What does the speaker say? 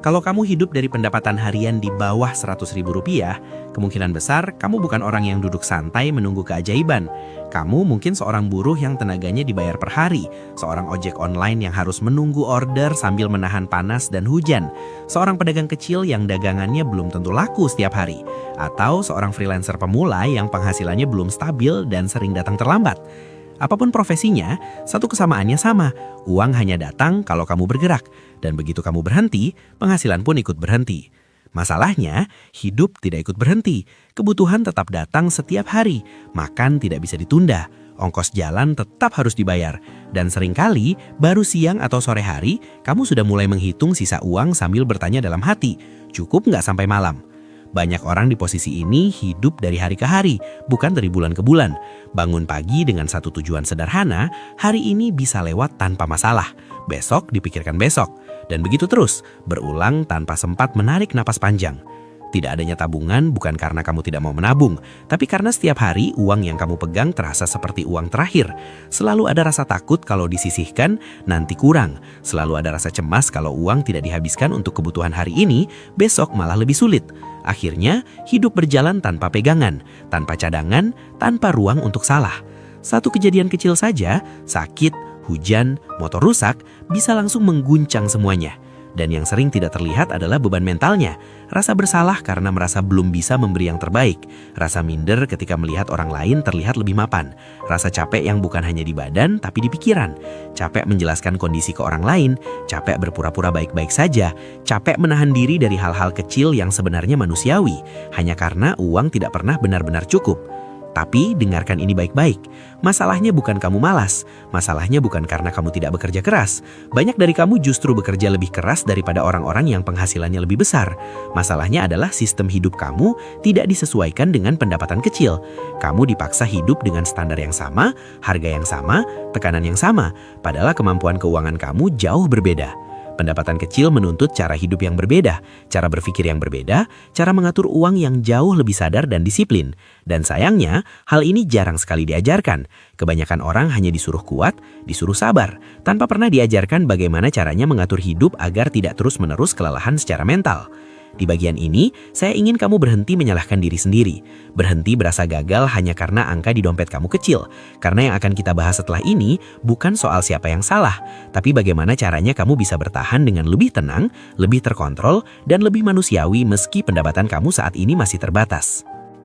Kalau kamu hidup dari pendapatan harian di bawah Rp100.000, kemungkinan besar kamu bukan orang yang duduk santai menunggu keajaiban. Kamu mungkin seorang buruh yang tenaganya dibayar per hari, seorang ojek online yang harus menunggu order sambil menahan panas dan hujan, seorang pedagang kecil yang dagangannya belum tentu laku setiap hari, atau seorang freelancer pemula yang penghasilannya belum stabil dan sering datang terlambat. Apapun profesinya, satu kesamaannya sama, uang hanya datang kalau kamu bergerak, dan begitu kamu berhenti, penghasilan pun ikut berhenti. Masalahnya, hidup tidak ikut berhenti, kebutuhan tetap datang setiap hari, makan tidak bisa ditunda, ongkos jalan tetap harus dibayar, dan seringkali baru siang atau sore hari, kamu sudah mulai menghitung sisa uang sambil bertanya dalam hati, cukup nggak sampai malam? Banyak orang di posisi ini hidup dari hari ke hari, bukan dari bulan ke bulan. Bangun pagi dengan satu tujuan sederhana, hari ini bisa lewat tanpa masalah. Besok dipikirkan besok. Dan begitu terus, berulang tanpa sempat menarik napas panjang. Tidak adanya tabungan bukan karena kamu tidak mau menabung, tapi karena setiap hari uang yang kamu pegang terasa seperti uang terakhir. Selalu ada rasa takut kalau disisihkan, nanti kurang. Selalu ada rasa cemas kalau uang tidak dihabiskan untuk kebutuhan hari ini, besok malah lebih sulit. Akhirnya, hidup berjalan tanpa pegangan, tanpa cadangan, tanpa ruang untuk salah. Satu kejadian kecil saja, sakit, hujan, motor rusak, bisa langsung mengguncang semuanya. Dan yang sering tidak terlihat adalah beban mentalnya. Rasa bersalah karena merasa belum bisa memberi yang terbaik. Rasa minder ketika melihat orang lain terlihat lebih mapan. Rasa capek yang bukan hanya di badan tapi di pikiran. Capek menjelaskan kondisi ke orang lain. Capek berpura-pura baik-baik saja. Capek menahan diri dari hal-hal kecil yang sebenarnya manusiawi. Hanya karena uang tidak pernah benar-benar cukup. Tapi dengarkan ini baik-baik. Masalahnya bukan kamu malas. Masalahnya bukan karena kamu tidak bekerja keras. Banyak dari kamu justru bekerja lebih keras daripada orang-orang yang penghasilannya lebih besar. Masalahnya adalah sistem hidup kamu tidak disesuaikan dengan pendapatan kecil. Kamu dipaksa hidup dengan standar yang sama, harga yang sama, tekanan yang sama. Padahal kemampuan keuangan kamu jauh berbeda. Pendapatan kecil menuntut cara hidup yang berbeda, cara berpikir yang berbeda, cara mengatur uang yang jauh lebih sadar dan disiplin. Dan sayangnya, hal ini jarang sekali diajarkan. Kebanyakan orang hanya disuruh kuat, disuruh sabar, tanpa pernah diajarkan bagaimana caranya mengatur hidup agar tidak terus-menerus kelelahan secara mental. Di bagian ini, saya ingin kamu berhenti menyalahkan diri sendiri. Berhenti berasa gagal hanya karena angka di dompet kamu kecil. Karena yang akan kita bahas setelah ini bukan soal siapa yang salah, tapi bagaimana caranya kamu bisa bertahan dengan lebih tenang, lebih terkontrol, dan lebih manusiawi meski pendapatan kamu saat ini masih terbatas.